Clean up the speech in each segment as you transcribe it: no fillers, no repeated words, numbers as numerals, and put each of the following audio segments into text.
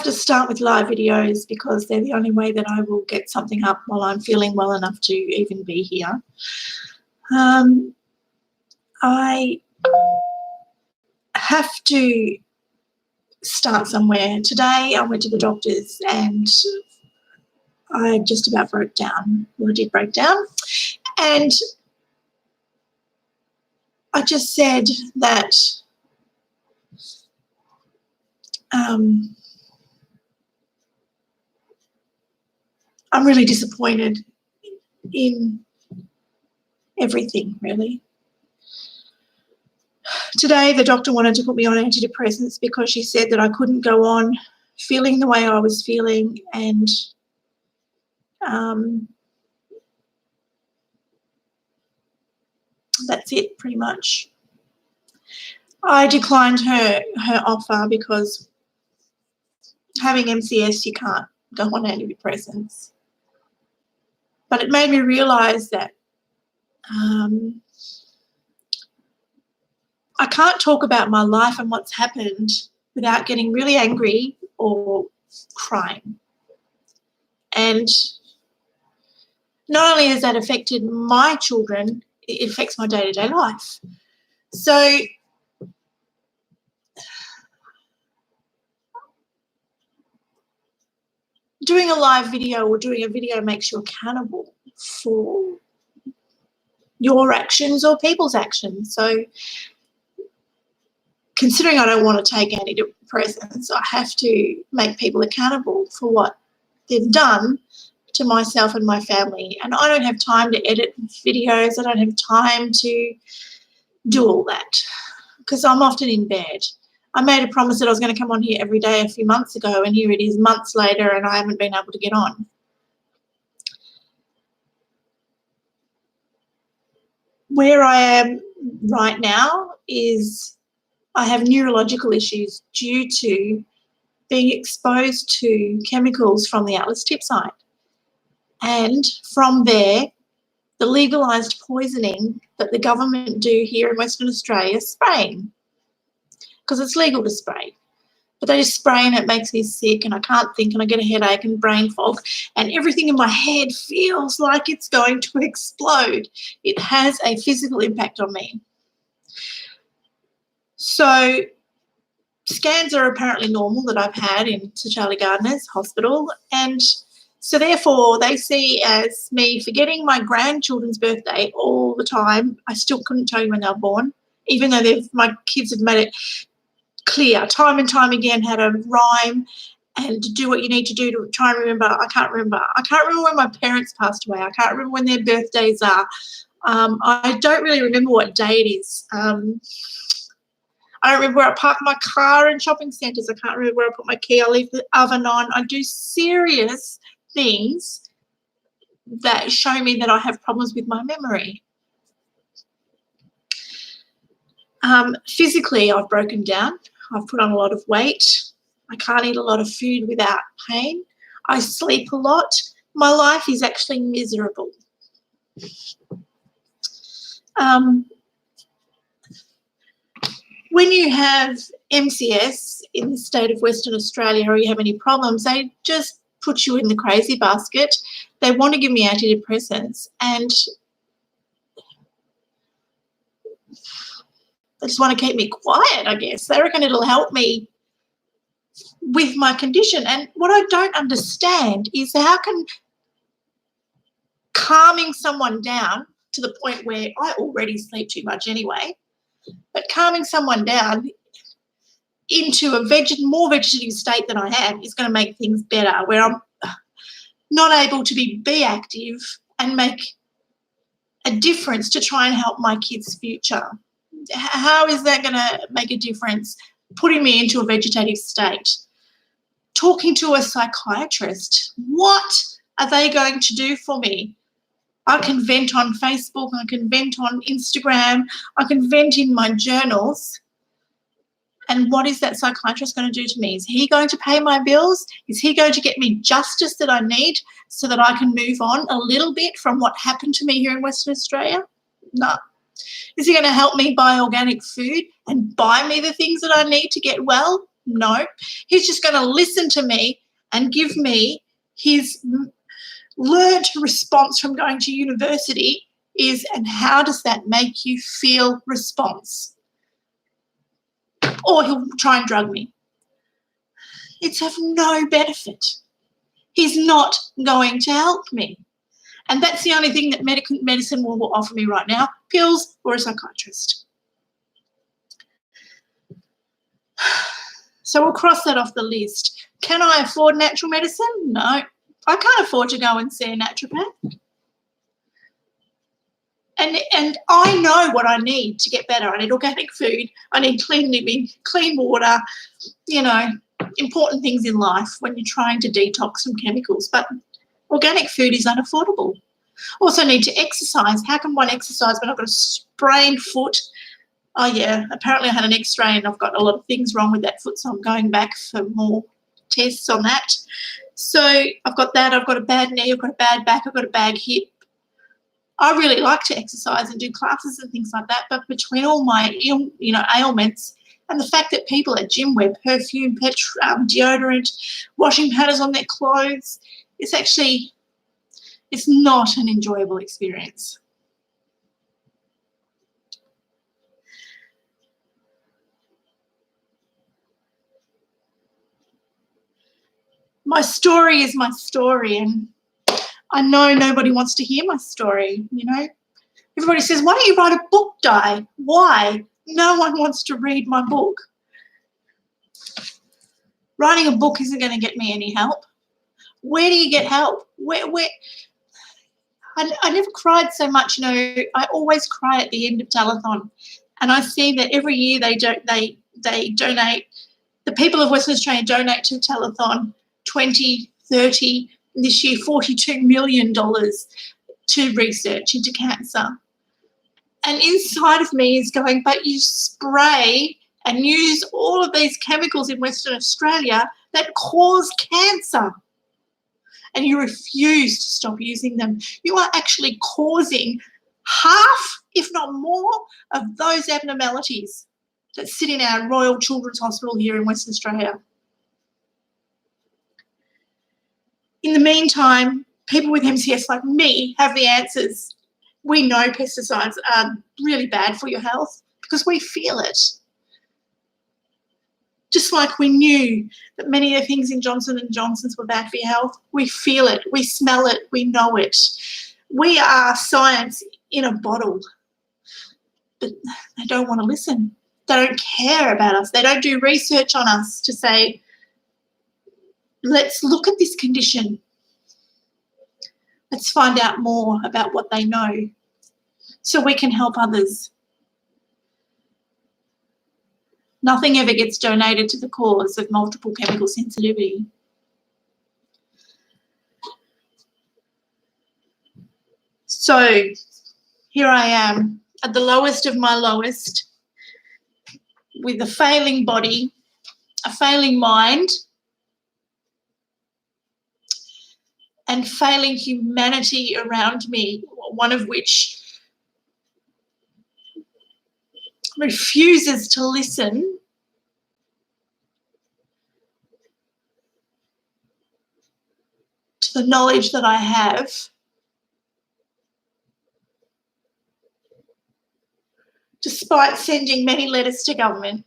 have to start with live videos because they're the only way that I will get something up while I'm feeling well enough to even be here. I have to start somewhere. Today I went to the doctor's and I just about broke down. Well, I did break down. And I just said that I'm really disappointed in everything, really. Today the doctor wanted to put me on antidepressants because she said that I couldn't go on feeling the way I was feeling, and that's it pretty much. I declined her offer because having MCS you can't go on antidepressants. But it made me realise that I can't talk about my life and what's happened without getting really angry or crying. And not only has that affected my children, it affects my day-to-day life. So doing a live video or doing a video makes you accountable for your actions or people's actions. So considering I don't want to take antidepressants, I have to make people accountable for what they've done to myself and my family. And I don't have time to edit videos. I don't have time to do all that because I'm often in bed. I made a promise that I was going to come on here every day a few months ago, and here it is months later and I haven't been able to get on. Where I am right now is I have neurological issues due to being exposed to chemicals from the Atlas tip site. And from there, the legalised poisoning that the government do here in Western Australia, spraying, because it's legal to spray. But they just spray and it makes me sick and I can't think and I get a headache and brain fog and everything in my head feels like it's going to explode. It has a physical impact on me. So scans are apparently normal that I've had in Sir Charlie Gardner's hospital, and so therefore they see as me forgetting my grandchildren's birthday all the time. I still couldn't tell you when they were born, even though my kids have made it clear time and time again how to rhyme and to do what you need to do to try and remember. I can't remember. I can't remember when my parents passed away. I can't remember when their birthdays are. I don't really remember what day it is. I don't remember where I park my car in shopping centres. I can't remember where I put my key. I leave the oven on. I do serious things that show me that I have problems with my memory. Physically, I've broken down. I've put on a lot of weight. I can't eat a lot of food without pain. I sleep a lot. My life is actually miserable. When you have MCS in the state of Western Australia or you have any problems, they just put you in the crazy basket. They want to give me antidepressants and they just want to keep me quiet, I guess. They reckon it'll help me with my condition. And what I don't understand is how can calming someone down to the point where I already sleep too much anyway, but calming someone down into a more vegetative state than I am is going to make things better, where I'm not able to be active and make a difference to try and help my kids' future. How is that going to make a difference, putting me into a vegetative state? Talking to a psychiatrist, what are they going to do for me? I can vent on Facebook, I can vent on Instagram, I can vent in my journals. And what is that psychiatrist going to do to me? Is he going to pay my bills? Is he going to get me justice that I need so that I can move on a little bit from what happened to me here in Western Australia? No. Is he going to help me buy organic food and buy me the things that I need to get well? No. He's just going to listen to me and give me his learned response from going to university is, and how does that make you feel response? Or he'll try and drug me. It's of no benefit. He's not going to help me. And that's the only thing that medicine will offer me right now, pills or a psychiatrist. So we'll cross that off the list. Can I afford natural medicine? No. I can't afford to go and see a naturopath. And I know what I need to get better. I need organic food. I need clean living, clean water, important things in life when you're trying to detox from chemicals. But organic food is unaffordable. Also need to exercise. How can one exercise when I've got a sprained foot? Oh, yeah, apparently I had an x-ray and I've got a lot of things wrong with that foot, so I'm going back for more tests on that. So I've got that. I've got a bad knee. I've got a bad back. I've got a bad hip. I really like to exercise and do classes and things like that, but between all my ailments and the fact that people at gym wear perfume, deodorant, washing powders on their clothes, it's not an enjoyable experience. My story is my story, and I know nobody wants to hear my story, Everybody says, why don't you write a book, Di? Why? No one wants to read my book. Writing a book isn't going to get me any help. Where do you get help? Where? I never cried so much, I always cry at the end of telethon, and I see that every year they donate. The people of Western Australia donate to telethon 20, 30, this year $42 million to research into cancer. And inside of me is going, but you spray and use all of these chemicals in Western Australia that cause cancer, and you refuse to stop using them. You are actually causing half, if not more, of those abnormalities that sit in our Royal Children's Hospital here in Western Australia. In the meantime, people with MCS like me have the answers. We know pesticides are really bad for your health because we feel it. Just like we knew that many of the things in Johnson & Johnson's were bad for your health, we feel it, we smell it, we know it. We are science in a bottle. But they don't want to listen. They don't care about us. They don't do research on us to say, let's look at this condition. Let's find out more about what they know so we can help others. Nothing ever gets donated to the cause of multiple chemical sensitivity. So here I am at the lowest of my lowest, with a failing body, a failing mind, and failing humanity around me, one of which refuses to listen to the knowledge that I have, despite sending many letters to government,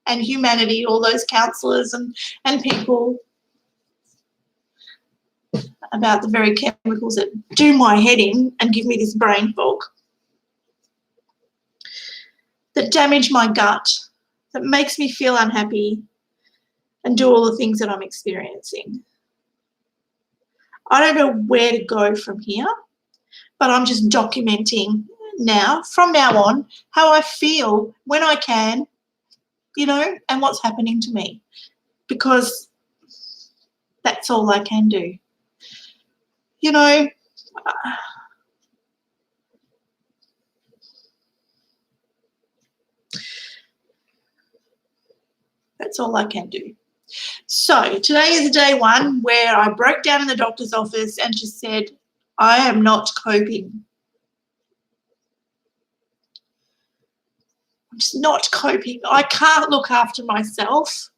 and humanity, all those counsellors and people, about the very chemicals that do my head in and give me this brain fog, that damage my gut, that makes me feel unhappy and do all the things that I'm experiencing. I don't know where to go from here, but I'm just documenting now, from now on, how I feel when I can, and what's happening to me, because that's all I can do. That's all I can do. So today is day one where I broke down in the doctor's office and just said, I am not coping. just not coping. I can't look after myself,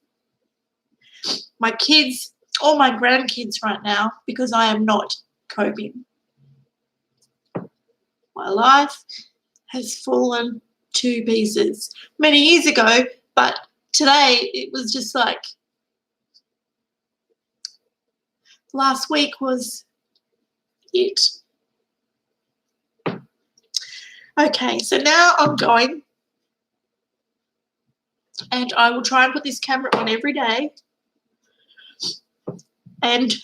my kids, or my grandkids right now because I am not coping. My life has fallen to pieces many years ago, but today it was just like last week was it. Okay, so now I'm going and I will try and put this camera on every day and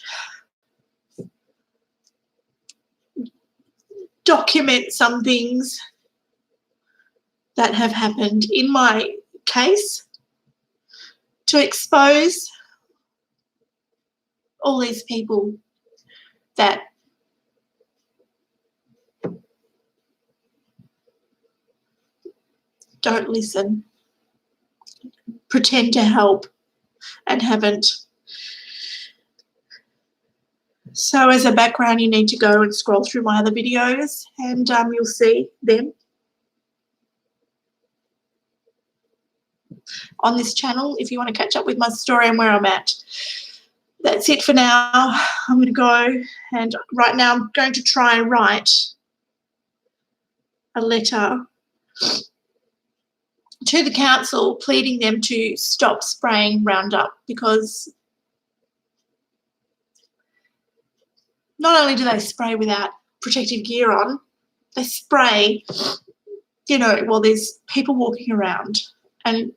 document some things that have happened in my case to expose all these people that don't listen, pretend to help and haven't. So as a background, you need to go and scroll through my other videos and you'll see them on this channel if you want to catch up with my story and where I'm at. That's it for now. I'm going to go, and right now I'm going to try and write a letter to the council pleading them to stop spraying Roundup, because not only do they spray without protective gear on, they spray, you know, while there's people walking around. And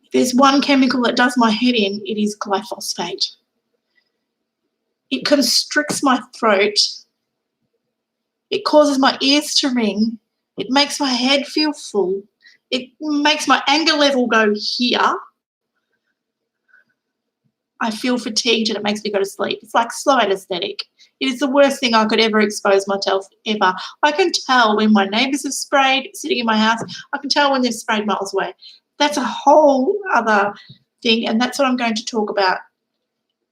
if there's one chemical that does my head in, it is glyphosate. It constricts my throat. It causes my ears to ring. It makes my head feel full. It makes my anger level go here. I feel fatigued and it makes me go to sleep. It's like slow anesthetic. It is the worst thing I could ever expose myself ever. I can tell when my neighbours have sprayed sitting in my house. I can tell when they've sprayed miles away. That's a whole other thing, and that's what I'm going to talk about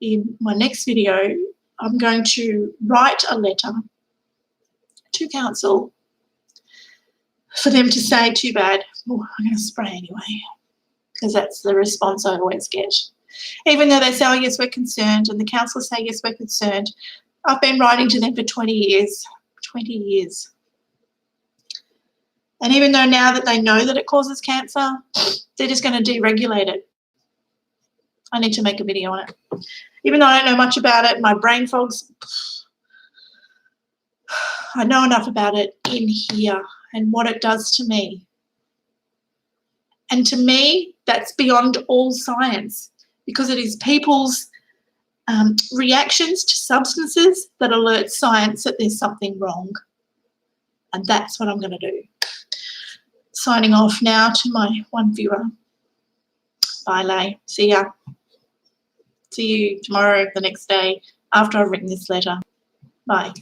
in my next video. I'm going to write a letter to council for them to say, too bad, I'm going to spray anyway, because that's the response I always get. Even though they say, oh, yes, we're concerned, and the council say, yes, we're concerned. I've been writing to them for 20 years. 20 years. And even though now that they know that it causes cancer, they're just going to deregulate it. I need to make a video on it. Even though I don't know much about it, my brain fog's, I know enough about it in here and what it does to me. And to me, that's beyond all science, because it is people's reactions to substances that alert science that there's something wrong. And that's what I'm going to do. Signing off now to my one viewer. Bye, Lay. See ya. See you tomorrow, the next day, after I've written this letter. Bye.